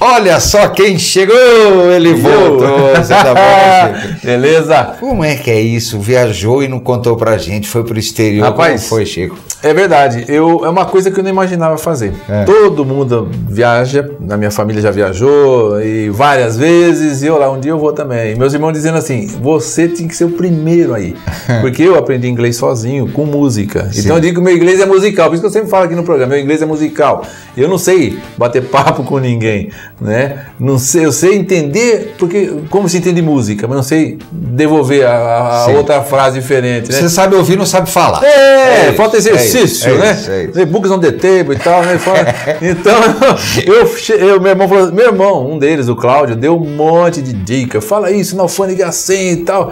Olha só quem chegou, ele voltou. Você tá bom, Chico? Beleza? Como é que é isso? Viajou e não contou pra gente, foi pro exterior. Rapaz, como foi, Chico? É verdade, é uma coisa que eu não imaginava fazer. Todo mundo viaja, na minha família já viajou, e várias vezes, e eu lá, um dia eu vou também. Meus irmãos dizendo assim, você tem que ser o primeiro aí, porque eu aprendi inglês sozinho, com música. Sim. Então eu digo que meu inglês é musical, por isso que eu sempre falo aqui no programa, meu inglês é musical. Eu não sei bater papo com ninguém, né? Não sei, eu sei entender, porque como se entende música, mas não sei devolver a outra frase diferente, né? Você sabe ouvir, não sabe falar. Falta exercício, né? Books on the table e tal, né? Então, meu irmão, um deles, o Cláudio, deu um monte de dica. Fala isso na alfândega assim e tal.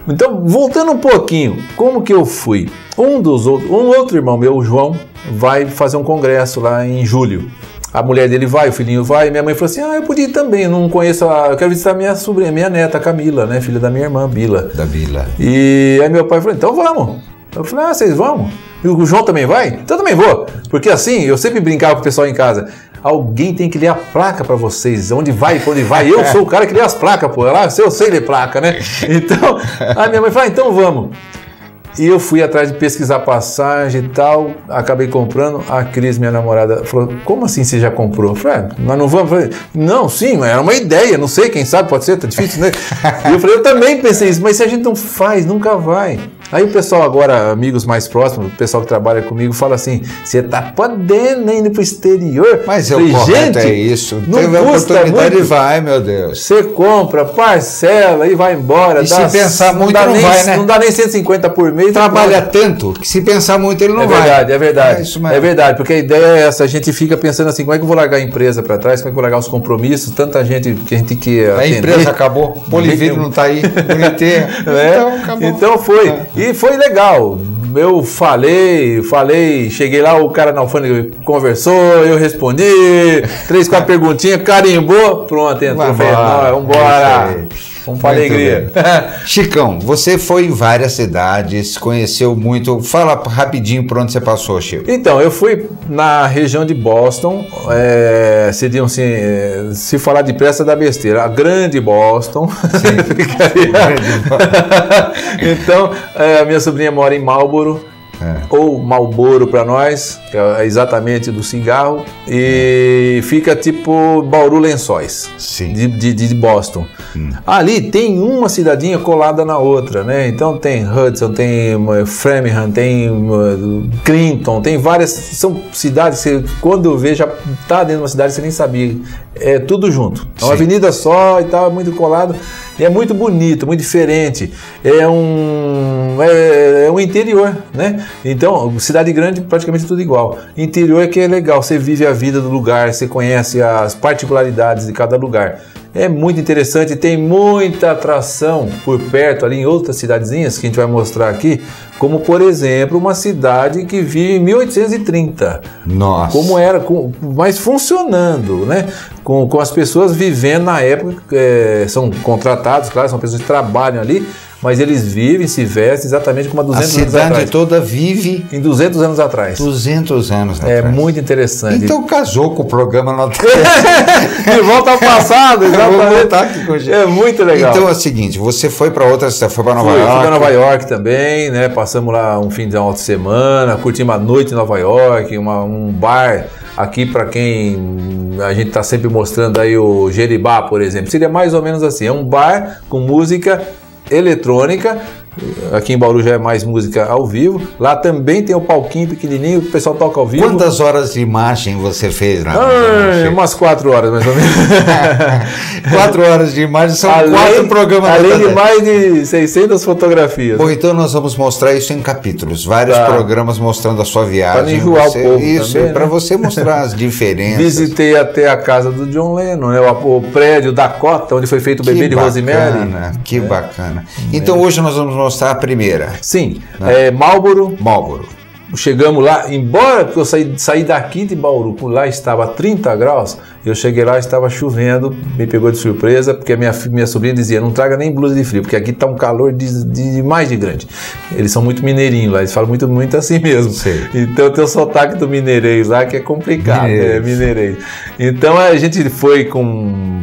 Então, voltando um pouquinho, como que eu fui? Um outro irmão meu, o João, vai fazer um congresso lá em julho. A mulher dele vai, o filhinho vai, e minha mãe falou assim, eu podia ir também, eu não conheço, eu quero visitar minha sobrinha, minha neta, Camila, né, filha da minha irmã, Bila. Da Bila. E aí meu pai falou, então vamos. Eu falei, vocês vão? E o João também vai? Então eu também vou. Porque assim, eu sempre brincava com o pessoal em casa, alguém tem que ler a placa pra vocês, onde vai, pra onde vai. Eu sou o cara que lê as placas, pô, eu sei ler placa, né? Então, a minha mãe falou, então vamos. E eu fui atrás de pesquisar passagem e tal, acabei comprando. A Cris, minha namorada, falou, como assim você já comprou? Eu falei, nós não vamos? Eu falei, não, sim, mas era uma ideia, não sei, quem sabe, pode ser, tá difícil, né? E eu falei, eu também pensei isso, mas se a gente não faz, nunca vai. Aí o pessoal agora, amigos mais próximos, o pessoal que trabalha comigo, fala assim, você tá podendo ir pro exterior? Mas o correto é isso, não teve a oportunidade e vai, meu Deus. Você compra, parcela e vai embora. E se pensar muito não vai, né? Não dá nem 150 por mês. Trabalha tanto que se pensar muito ele não vai. É verdade. É verdade, porque a ideia é essa, a gente fica pensando assim, como é que eu vou largar a empresa para trás, como é que eu vou largar os compromissos, tanta gente que a gente quer atender. A empresa acabou, o Polivídeo não está aí, bonitinha. Então acabou. Então foi, e foi legal. Eu falei, cheguei lá, o cara na alfândega conversou, eu respondi, 3, 4 perguntinhas, carimbou, pronto, entrou. Vambora. Vamos para a alegria. Chicão, você foi em várias cidades, conheceu muito. Fala rapidinho por onde você passou, Chico. Então, eu fui na região de Boston, seriam assim, se falar depressa dá besteira, a grande Boston. Então, a minha sobrinha mora em Marlboro. Ou Marlboro para nós, que é exatamente do cigarro, e fica tipo Bauru Lençóis, de Boston. Ali tem uma cidadinha colada na outra, né? Então tem Hudson, tem Framingham, tem Clinton, tem várias, são cidades que quando vê já tá dentro de uma cidade, você nem sabia, é tudo junto, é uma avenida só e tal, é muito colado. E é muito bonito, muito diferente. É um interior, né? Então, cidade grande, praticamente tudo igual. Interior é que é legal, você vive a vida do lugar, você conhece as particularidades de cada lugar. É muito interessante, tem muita atração por perto, ali em outras cidadezinhas que a gente vai mostrar aqui, como, por exemplo, uma cidade que vive em 1830. Nossa! Como era, mas funcionando, né? Com as pessoas vivendo na época, são contratados, claro, são pessoas que trabalham ali, mas eles vivem, se vestem exatamente como há 200 anos atrás. A cidade toda vive... Em 200 anos atrás. 200 anos atrás. É muito interessante. Então casou com o programa na De volta ao passado, exatamente. É muito legal. Então é o seguinte, você foi para outra cidade, foi para Nova York? Fui para Nova York também, né? Passamos lá um fim de semana, curtimos a noite em Nova York, um bar... Aqui, para quem a gente está sempre mostrando aí o Jeribá, por exemplo, seria mais ou menos assim, é um bar com música eletrônica. Aqui em Bauru já é mais música ao vivo. Lá também tem o palquinho pequenininho, o pessoal toca ao vivo. Quantas horas de imagem você fez lá? Umas 4 horas, mais ou menos. 4 horas de imagem, são 4 programas. Além de mais de 600 fotografias. Bom, então nós vamos mostrar isso em capítulos. Vários programas mostrando a sua viagem. Para enjoar o povo isso, também, para você mostrar as diferenças. Visitei até a casa do John Lennon, né? O prédio Dakota, onde foi feito o bebê de Rosemary. Que bacana. Então hoje nós vamos mostrar a primeira. Sim, Marlboro. Marlboro. Chegamos lá, embora eu saí daqui de Bauru, lá estava 30 graus, Eu cheguei lá, estava chovendo, me pegou de surpresa, porque a minha sobrinha dizia, não traga nem blusa de frio, porque aqui tá um calor de mais de grande. Eles são muito mineirinhos lá, eles falam muito assim mesmo. Sei. Então tem o sotaque do mineirês lá que é complicado, mineirês. Então a gente foi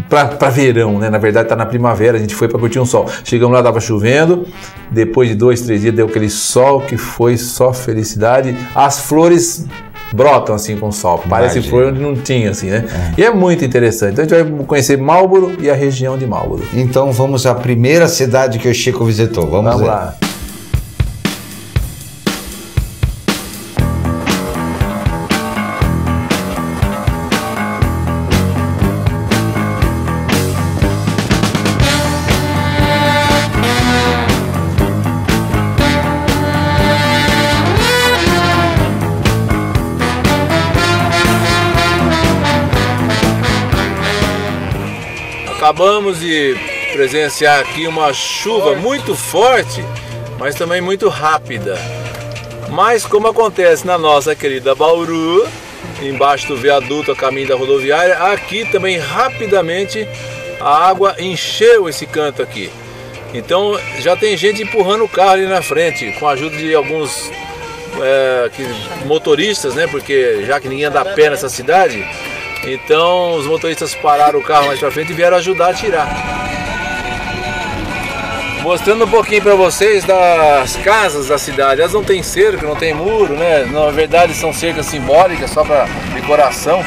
pra verão, né? Na verdade tá na primavera, a gente foi pra curtir um sol. Chegamos lá, tava chovendo, depois de 2, 3 dias deu aquele sol que foi só felicidade. As flores brotam assim com o sol, parece flor onde não tinha assim, né? E é muito interessante. Então a gente vai conhecer Marlboro e a região de Marlboro. Então vamos à primeira cidade que o Chico visitou. Vamos lá. Acabamos de presenciar aqui uma chuva muito forte, mas também muito rápida. Mas como acontece na nossa querida Bauru, embaixo do viaduto a caminho da rodoviária, aqui também rapidamente a água encheu esse canto aqui. Então já tem gente empurrando o carro ali na frente, com a ajuda de alguns motoristas, né? Porque já que ninguém anda a pé nessa cidade, então os motoristas pararam o carro mais pra frente e vieram ajudar a tirar. Mostrando um pouquinho para vocês das casas da cidade. Elas não têm cerco, não tem muro, né? Na verdade são cercas simbólicas, só para decoração,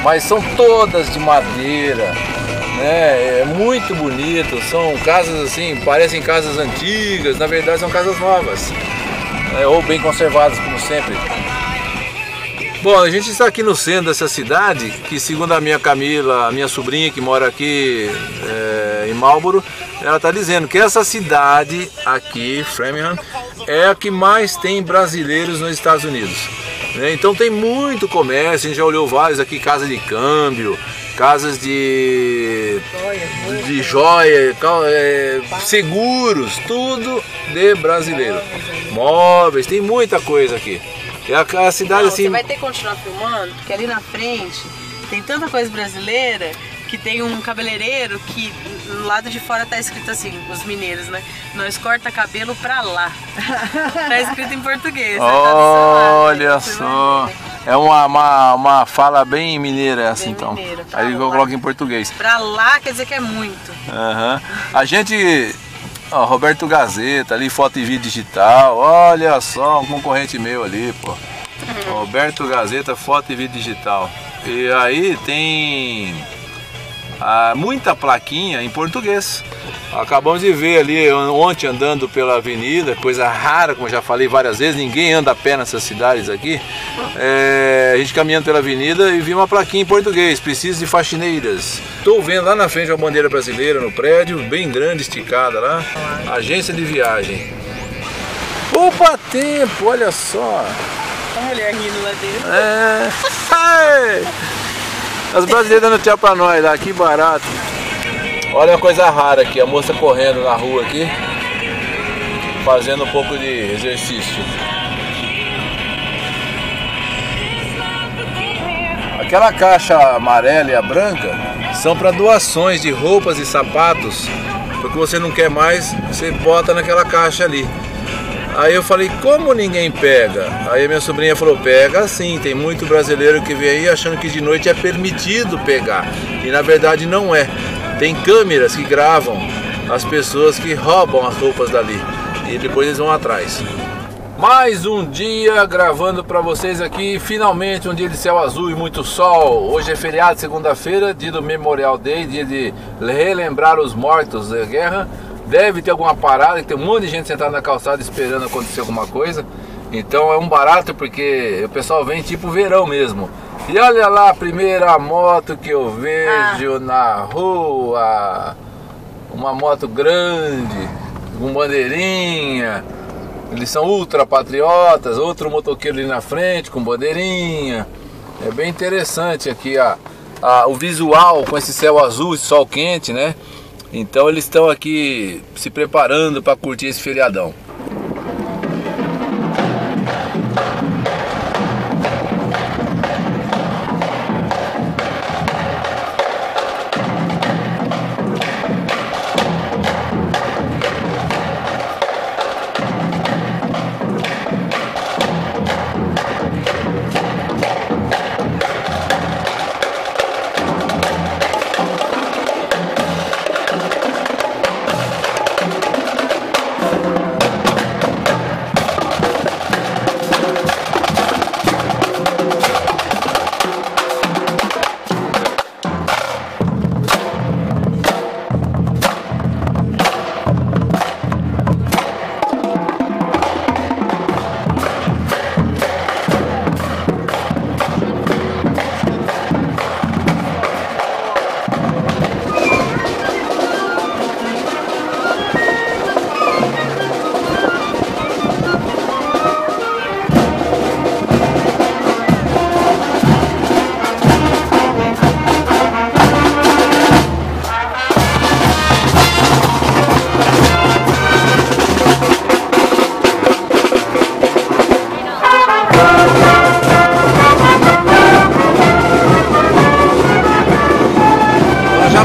mas são todas de madeira, né? É muito bonito. São casas assim, parecem casas antigas, na verdade são casas novas, ou bem conservadas, como sempre. Bom, a gente está aqui no centro dessa cidade, que segundo a minha Camila, a minha sobrinha que mora aqui em Marlboro, ela está dizendo que essa cidade aqui, Framingham, é a que mais tem brasileiros nos Estados Unidos. Então tem muito comércio, a gente já olhou vários aqui, casa de câmbio, casas de joia, seguros, tudo de brasileiro. Móveis, tem muita coisa aqui. É a cidade assim. Você vai ter que continuar filmando, porque ali na frente tem tanta coisa brasileira que tem um cabeleireiro que do lado de fora tá escrito assim, os mineiros, né? Nós corta cabelo pra lá. Tá escrito em português. Olha só. É uma fala bem mineira assim, bem então. Mineira, aí eu coloco em português. Pra lá quer dizer que é muito. A gente. Roberto Gazeta, ali foto e vídeo digital, olha só, um concorrente meu ali, pô. Roberto Gazeta, foto e vídeo digital. E aí tem muita plaquinha em português. Acabamos de ver ali ontem andando pela avenida, coisa rara, como já falei várias vezes, ninguém anda a pé nessas cidades aqui. A gente caminhando pela avenida e vi uma plaquinha em português, precisa de faxineiras. Estou vendo lá na frente uma bandeira brasileira no prédio, bem grande, esticada lá, agência de viagem. Opa, tempo, olha só. A mulher rindo lá dentro. As brasileiras dando tchau pra nós lá, que barato. Olha uma coisa rara aqui, a moça correndo na rua aqui, fazendo um pouco de exercício. Aquela caixa amarela e a branca são para doações de roupas e sapatos, porque você não quer mais, você bota naquela caixa ali. Aí eu falei, como ninguém pega? Aí a minha sobrinha falou, pega sim, tem muito brasileiro que vem aí achando que de noite é permitido pegar, e na verdade não é. Tem câmeras que gravam as pessoas que roubam as roupas dali e depois eles vão atrás. Mais um dia gravando para vocês aqui, finalmente um dia de céu azul e muito sol. Hoje é feriado, segunda-feira, dia do Memorial Day, dia de relembrar os mortos da guerra. Deve ter alguma parada, que tem um monte de gente sentada na calçada esperando acontecer alguma coisa. Então é um barato porque o pessoal vem tipo verão mesmo. E olha lá a primeira moto que eu vejo na rua. Uma moto grande, com bandeirinha. Eles são ultra patriotas. Outro motoqueiro ali na frente com bandeirinha. É bem interessante aqui o visual com esse céu azul, esse sol quente, né? Então eles estão aqui se preparando para curtir esse feriadão.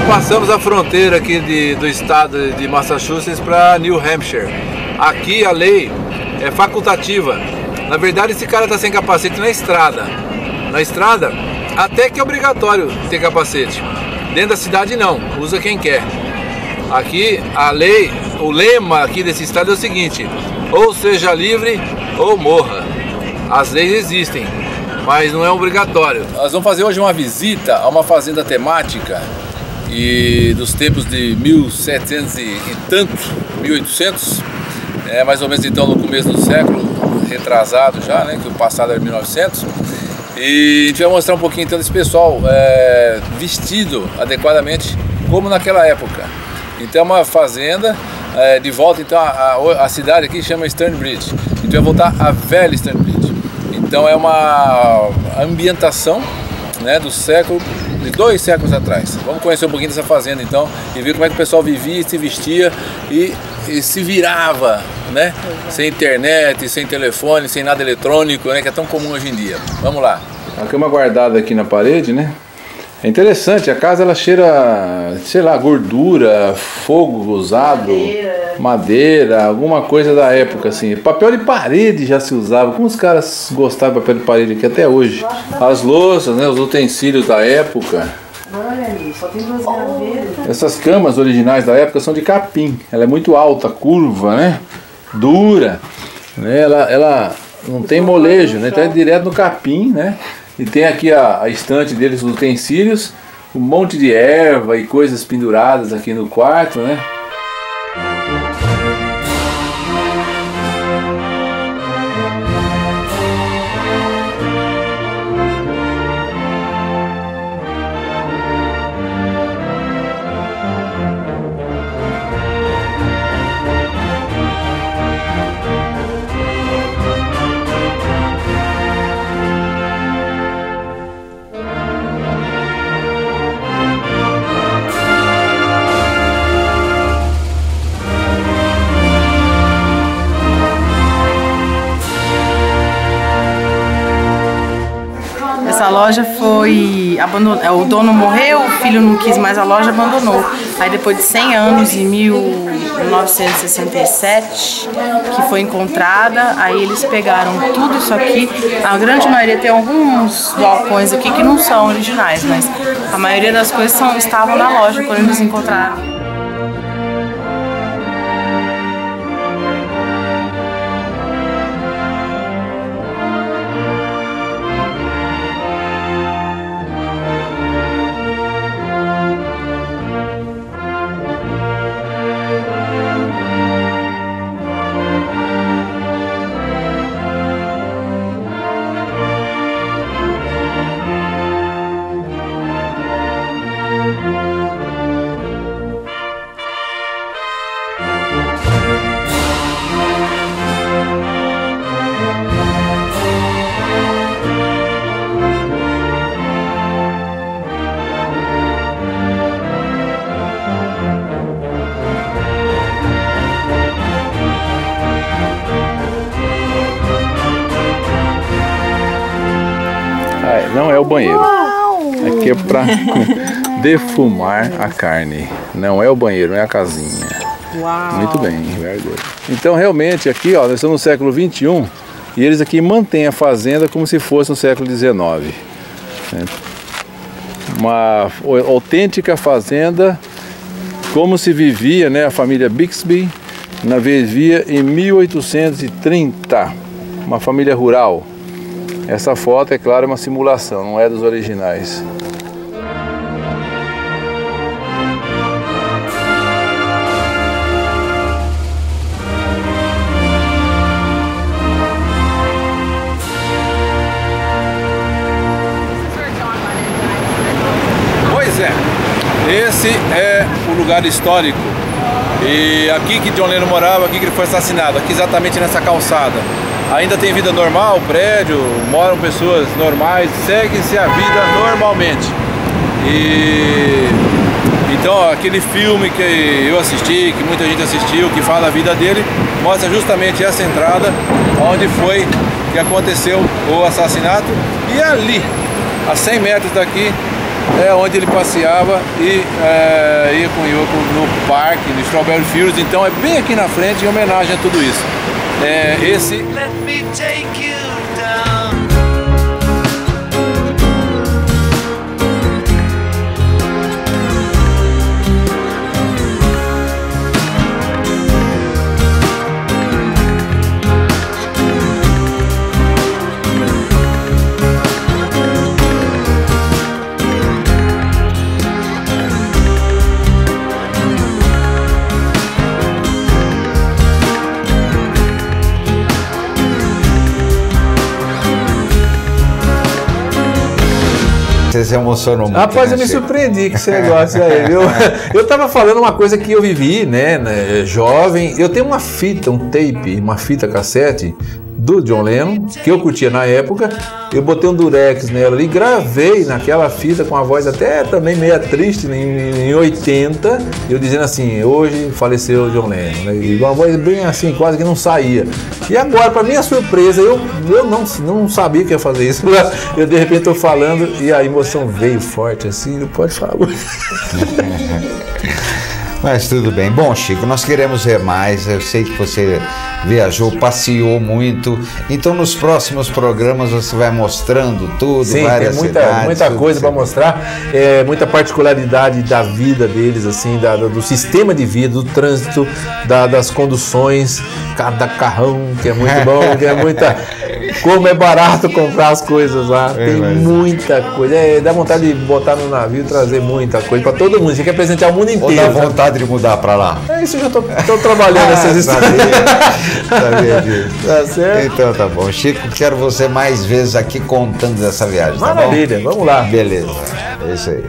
passamos a fronteira aqui do estado de Massachusetts para New Hampshire. Aqui a lei é facultativa. Na verdade, esse cara está sem capacete na estrada. Na estrada, até que é obrigatório ter capacete. Dentro da cidade não, usa quem quer. Aqui a lei, o lema aqui desse estado é o seguinte: ou seja livre ou morra. As leis existem, mas não é obrigatório. Nós vamos fazer hoje uma visita a uma fazenda temática e dos tempos de 1700 e tanto, 1800, mais ou menos então no começo do século, retrasado já, né, que o passado era 1900. E a gente vai mostrar um pouquinho então desse pessoal vestido adequadamente como naquela época. Então é uma fazenda, de volta então a cidade aqui chama Sternbridge. A gente vai voltar à velha Sternbridge. Então é uma ambientação, né, do século, de 2 séculos atrás. Vamos conhecer um pouquinho dessa fazenda então e ver como é que o pessoal vivia, se vestia e se virava, né? Sem internet, sem telefone, sem nada eletrônico, né? Que é tão comum hoje em dia. Vamos lá. A cama guardada aqui na parede, né? É interessante, a casa ela cheira, sei lá, gordura, fogo usado, madeira, alguma coisa da época assim. Papel de parede já se usava. Como os caras gostavam de papel de parede aqui até hoje? As louças, né, os utensílios da época. Olha ali, só tem 2 gavetas. Essas camas originais da época são de capim. Ela é muito alta, curva, né? Dura, né? Ela não tem molejo, né? Então é direto no capim, né? E tem aqui a estante deles, os utensílios, um monte de erva e coisas penduradas aqui no quarto, né? Essa loja foi abandonada, o dono morreu, o filho não quis mais a loja, abandonou. Aí depois de 100 anos, em 1967, que foi encontrada, aí eles pegaram tudo isso aqui. A grande maioria tem alguns balcões aqui que não são originais, mas a maioria das coisas estavam na loja quando eles encontraram. Não é o banheiro. Aqui é para defumar a carne. Não é o banheiro, não é a casinha. Uau. Muito bem, verdade. Então realmente aqui, ó, nós estamos no século XXI e eles aqui mantêm a fazenda como se fosse no século XIX. Uma autêntica fazenda, como se vivia, né, a família Bixby vivia em 1830, uma família rural. Essa foto, é claro, é uma simulação, não é dos originais. Pois é, esse é o lugar histórico. E aqui que John Lennon morava, aqui que ele foi assassinado, aqui exatamente nessa calçada. Ainda tem vida normal, prédio, moram pessoas normais, segue-se a vida normalmente. E então aquele filme que eu assisti, que muita gente assistiu, que fala a vida dele, mostra justamente essa entrada, onde foi que aconteceu o assassinato. E ali, a 100 metros daqui, é onde ele passeava e ia com o Yoko no parque, no Strawberry Fields. Então é bem aqui na frente, em homenagem a tudo isso. Esse... Let me take you down. Você se emocionou muito. Rapaz, eu me surpreendi com esse negócio aí, viu? Eu tava falando uma coisa que eu vivi, né, jovem. Eu tenho uma fita, um tape, uma fita cassete do John Lennon, que eu curtia na época. Eu botei um durex nela e gravei naquela fita com a voz até também meio triste, em 80, eu dizendo assim, hoje faleceu o John Lennon, né? E uma voz bem assim, quase que não saía. E agora, para minha surpresa, eu não sabia que ia fazer isso. Eu de repente estou falando e a emoção veio forte assim, não pode falar. Mas tudo bem. Bom, Chico, nós queremos ver mais. Eu sei que você viajou, passeou muito. Então, nos próximos programas você vai mostrando tudo, sim, várias tem cidades, muita coisa para mostrar. Muita particularidade da vida deles, assim, do sistema de vida, do trânsito, das conduções, cada carrão, que é muito bom, que é muita... Como é barato comprar as coisas lá, tem muita coisa. Dá vontade de botar no navio e trazer muita coisa para todo mundo. Você quer presentear o mundo inteiro. Ou dá vontade de mudar para lá? Isso eu já tô trabalhando nessas histórias. Sabia disso. Tá certo? Então tá bom. Chico, quero você mais vezes aqui contando dessa viagem. Maravilha, tá bom? Vamos lá. Beleza, é isso aí.